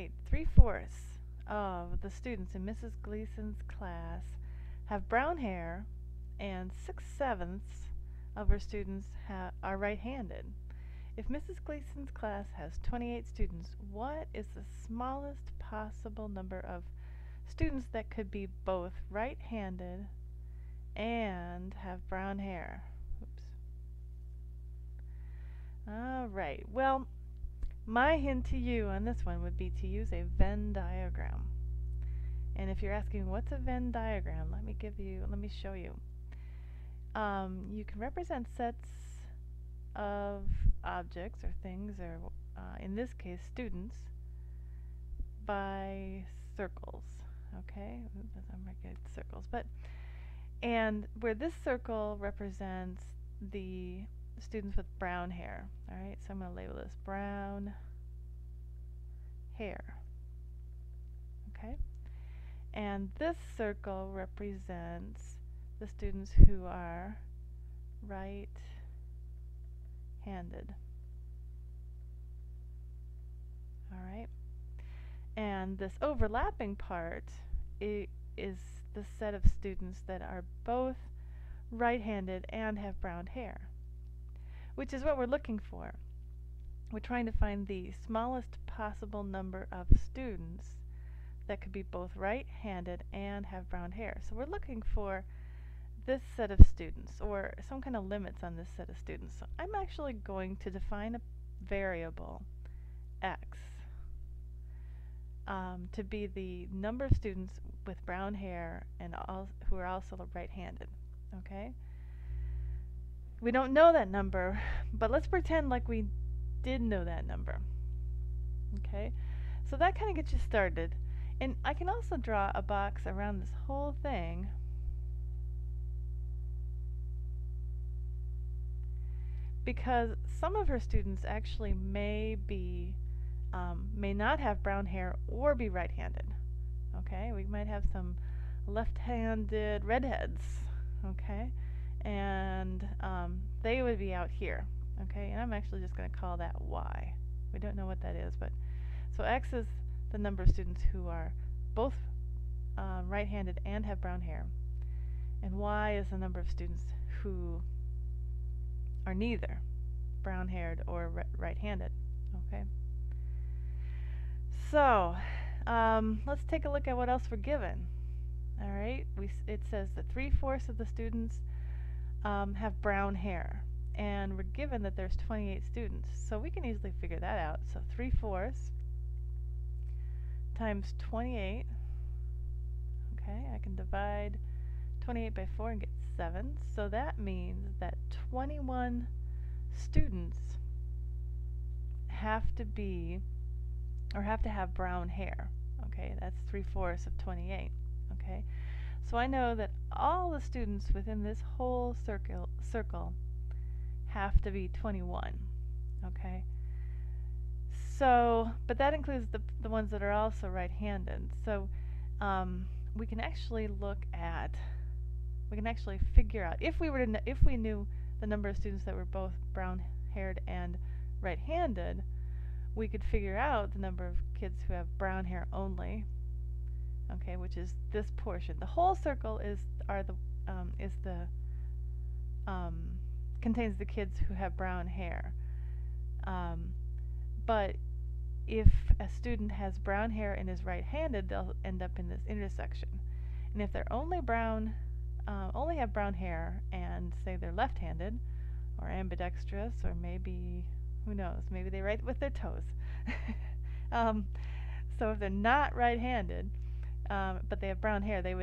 Alright, 3/4 of the students in Mrs. Gleason's class have brown hair, and 6/7 of her students are right-handed. If Mrs. Gleason's class has 28 students, what is the smallest possible number of students that could be both right-handed and have brown hair? Oops. Alright, well, my hint to you on this one would be to use a Venn diagram. And if you're asking what's a Venn diagram, let me show you. You can represent sets of objects or things, or in this case students, by circles. Okay, I'm not good at circles, and where this circle represents the students with brown hair. Alright, so I'm going to label this brown hair. Okay, and this circle represents the students who are right-handed. Alright, and this overlapping part is the set of students that are both right-handed and have brown hair, which is what we're looking for. We're trying to find the smallest possible number of students that could be both right-handed and have brown hair. So we're looking for this set of students, or some kind of limits on this set of students. So I'm actually going to define a variable, x, to be the number of students with brown hair and who are also right-handed. Okay? We don't know that number, but let's pretend like we did know that number. Okay? So that kind of gets you started. And I can also draw a box around this whole thing because some of her students actually may not have brown hair or be right-handed. Okay, we might have some left-handed redheads. Okay, and they would be out here. Okay, and I'm actually just going to call that y. We don't know what that is, but so x is the number of students who are both right-handed and have brown hair, and y is the number of students who are neither brown-haired or right-handed. Okay. So let's take a look at what else we're given. All right, it says that 3/4 of the students have brown hair, and we're given that there's 28 students, so we can easily figure that out. So 3/4 times 28. Okay, I can divide 28 by 4 and get 7. So that means that 21 students have to have brown hair. Okay, that's 3/4 of 28. Okay, so I know that all the students within this whole circle have to be 21. Okay, so but that includes the ones that are also right-handed. So we can actually figure out if we knew the number of students that were both brown-haired and right-handed, we could figure out the number of kids who have brown hair only. Okay, which is this portion. The whole circle contains the kids who have brown hair. But if a student has brown hair and is right-handed, they'll end up in this intersection. And if they're only have brown hair and say they're left-handed or ambidextrous, or maybe, who knows, maybe they write with their toes. So if they're not right-handed, but they have brown hair, they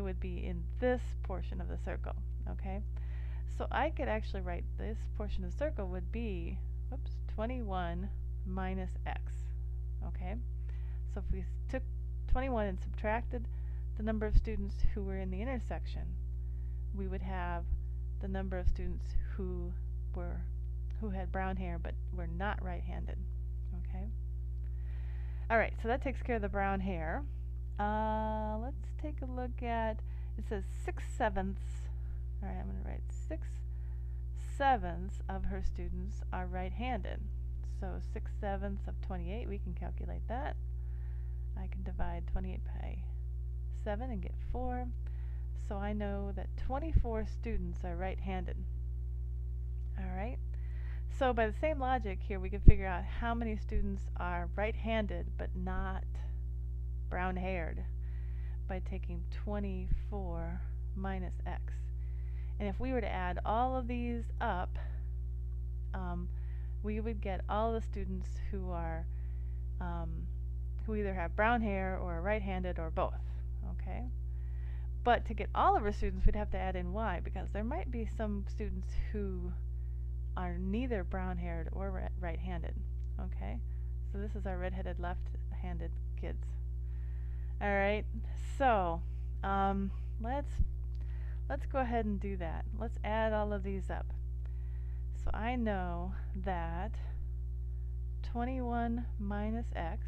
would be in this portion of the circle. Okay, so I could actually write this portion of the circle would be 21 minus x. Okay, so if we took 21 and subtracted the number of students who were in the intersection, we would have the number of students who had brown hair but were not right-handed. Okay. Alright, so that takes care of the brown hair. Let's take a look at, it says 6/7. Alright, I'm going to write 6/7 of her students are right-handed. So 6/7 of 28, we can calculate that. I can divide 28 by 7 and get 4. So I know that 24 students are right-handed. Alright, so by the same logic here we can figure out how many students are right-handed but not brown-haired by taking 24 minus x. And if we were to add all of these up, we would get all the students who are who either have brown hair or are right-handed or both. Okay, but to get all of our students, we'd have to add in y, because there might be some students who are neither brown-haired or right-handed. Okay, so this is our red-headed left-handed kids. All right, so let's go ahead and do that. Let's add all of these up. So I know that 21 minus x,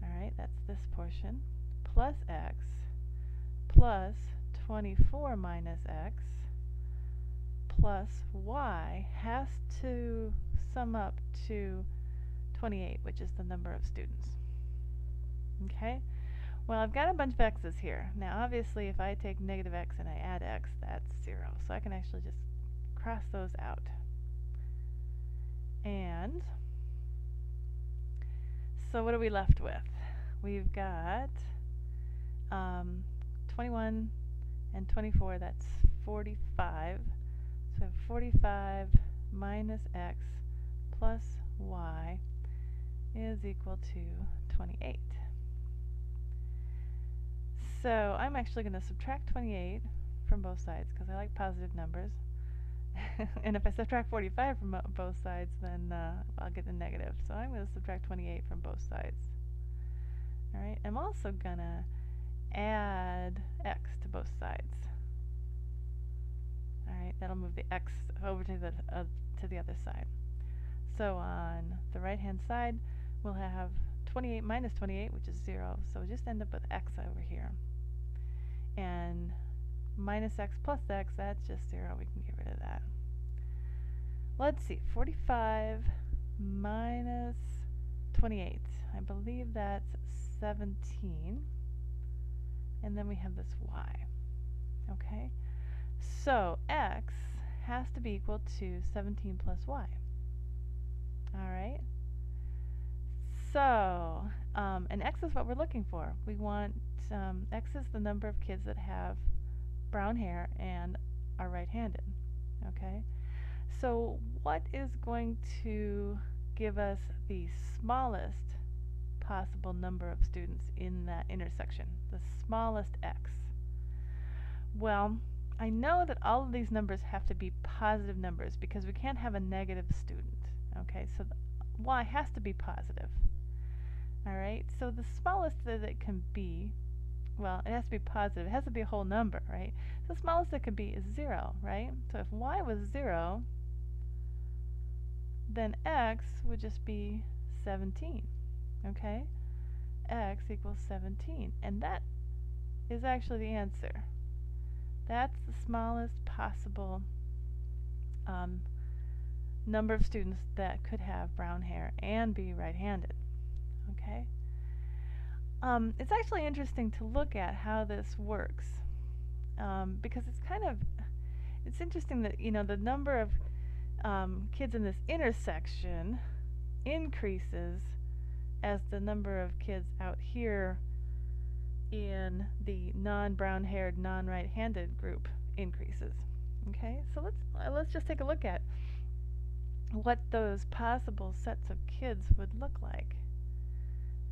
alright, that's this portion, plus x, plus 24 minus x, plus y has to sum up to 28, which is the number of students. Okay? Well, I've got a bunch of x's here. Now, obviously, if I take negative x and I add x, that's 0. So I can actually just cross those out. And so what are we left with? We've got 21 and 24, that's 45. So we have 45 minus x plus y is equal to 28. So I'm actually going to subtract 28 from both sides because I like positive numbers. And if I subtract 45 from both sides, then I'll get a negative. So I'm going to subtract 28 from both sides. Alright, I'm also going to add x to both sides. Alright, that'll move the x over to the other side. So on the right-hand side, we'll have 28 minus 28, which is 0. So we'll just end up with x over here. And minus x plus x, that's just 0. We can get rid of that. Let's see, 45 minus 28. I believe that's 17. And then we have this y. Okay? So x has to be equal to 17 plus y. Alright? So, and x is what we're looking for. We want, x is the number of kids that have brown hair and are right-handed. Okay? So what is going to give us the smallest possible number of students in that intersection? The smallest x. Well, I know that all of these numbers have to be positive numbers because we can't have a negative student. Okay, so y has to be positive. Alright, so the smallest that it can be, well, it has to be positive. It has to be a whole number, right? So the smallest it could be is 0, right? So if y was 0, then x would just be 17. Okay? X equals 17. And that is actually the answer. That's the smallest possible number of students that could have brown hair and be right-handed. Okay? It's actually interesting to look at how this works because it's interesting that, you know, the number of kids in this intersection increases as the number of kids out here in the non-brown haired, non-right-handed group increases. Okay, so let's just take a look at what those possible sets of kids would look like.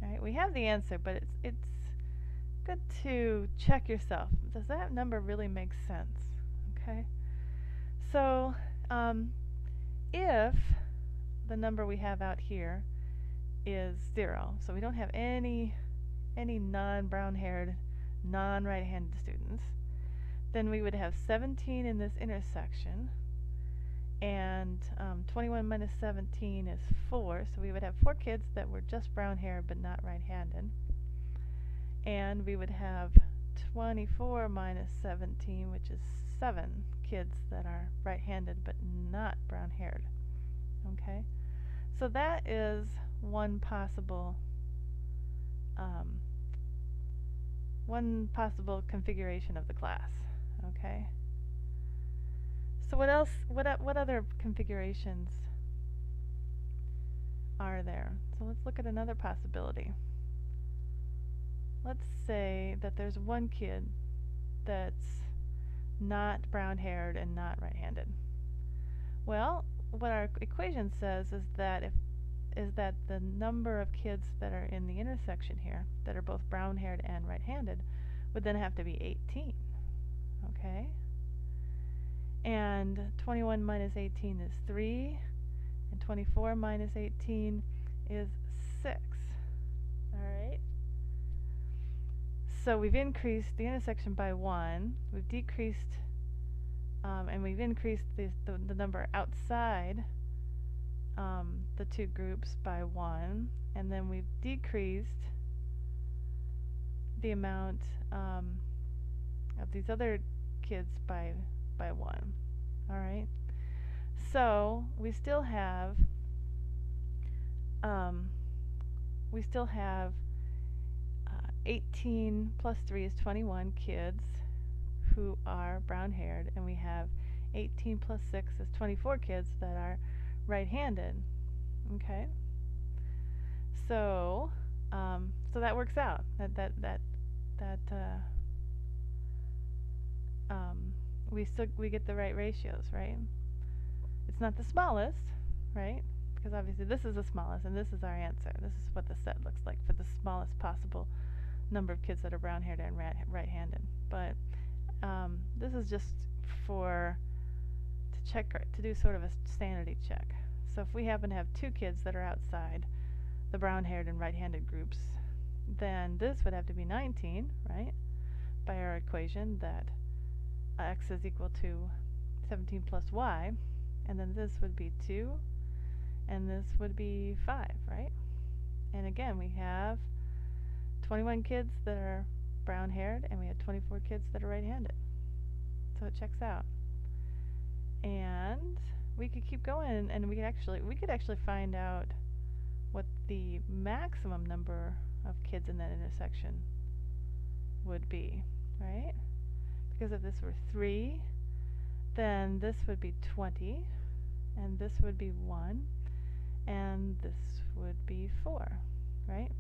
Alright, we have the answer, but it's good to check yourself. Does that number really make sense? Okay, so if the number we have out here is 0, so we don't have any non-brown haired, non-right-handed students, then we would have 17 in this intersection, and 21 minus 17 is 4, so we would have 4 kids that were just brown haired but not right-handed, and we would have 24 minus 17, which is 7 kids that are right-handed but not brown-haired. Okay, so that is one possible one possible configuration of the class. Okay. So what else? What other configurations are there? So let's look at another possibility. Let's say that there's one kid that's not brown-haired and not right-handed. Well, what our equation says is that the number of kids that are in the intersection here that are both brown-haired and right-handed would then have to be 18. Okay? And 21 minus 18 is 3, and 24 minus 18 is 6. Alright? So we've increased the intersection by 1, we've decreased, and we've increased the number outside the two groups by 1, and then we've decreased the amount of these other kids by 1. Alright? So we still have 18 plus 3 is 21 kids who are brown-haired, and we have 18 plus 6 is 24 kids that are right-handed. Okay? So so that works out. We get the right ratios, right? It's not the smallest, right? Because obviously this is the smallest and this is our answer. This is what the set looks like for the smallest possible number of kids that are brown-haired and right-handed. But this is just to do sort of a sanity check. So if we happen to have two kids that are outside the brown-haired and right-handed groups, then this would have to be 19, right? By our equation that x is equal to 17 plus y, and then this would be 2, and this would be 5, right? And again, we have 21 kids that are brown-haired, and we have 24 kids that are right-handed. So it checks out. And we could keep going, and we could actually find out what the maximum number of kids in that intersection would be, right? Because if this were 3, then this would be 20, and this would be 1, and this would be 4, right?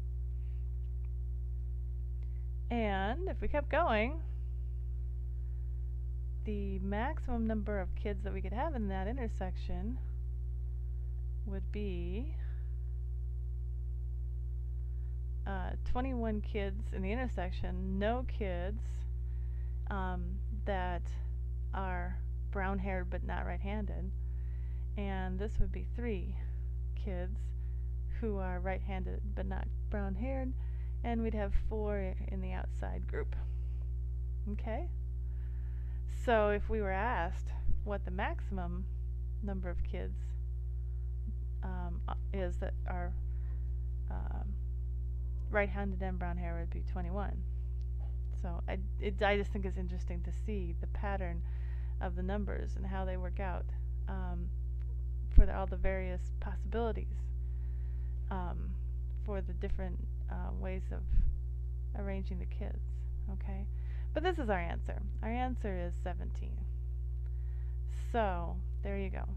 And if we kept going, the maximum number of kids that we could have in that intersection would be 21 kids in the intersection, no kids that are brown-haired but not right-handed, and this would be 3 kids who are right-handed but not brown-haired, and we'd have 4 in the outside group. Okay? So if we were asked what the maximum number of kids is that are right-handed and brown-haired, would be 21. So I just think it's interesting to see the pattern of the numbers and how they work out for all the various possibilities for the different ways of arranging the kids. Okay? But this is our answer. Our answer is 17. So, there you go.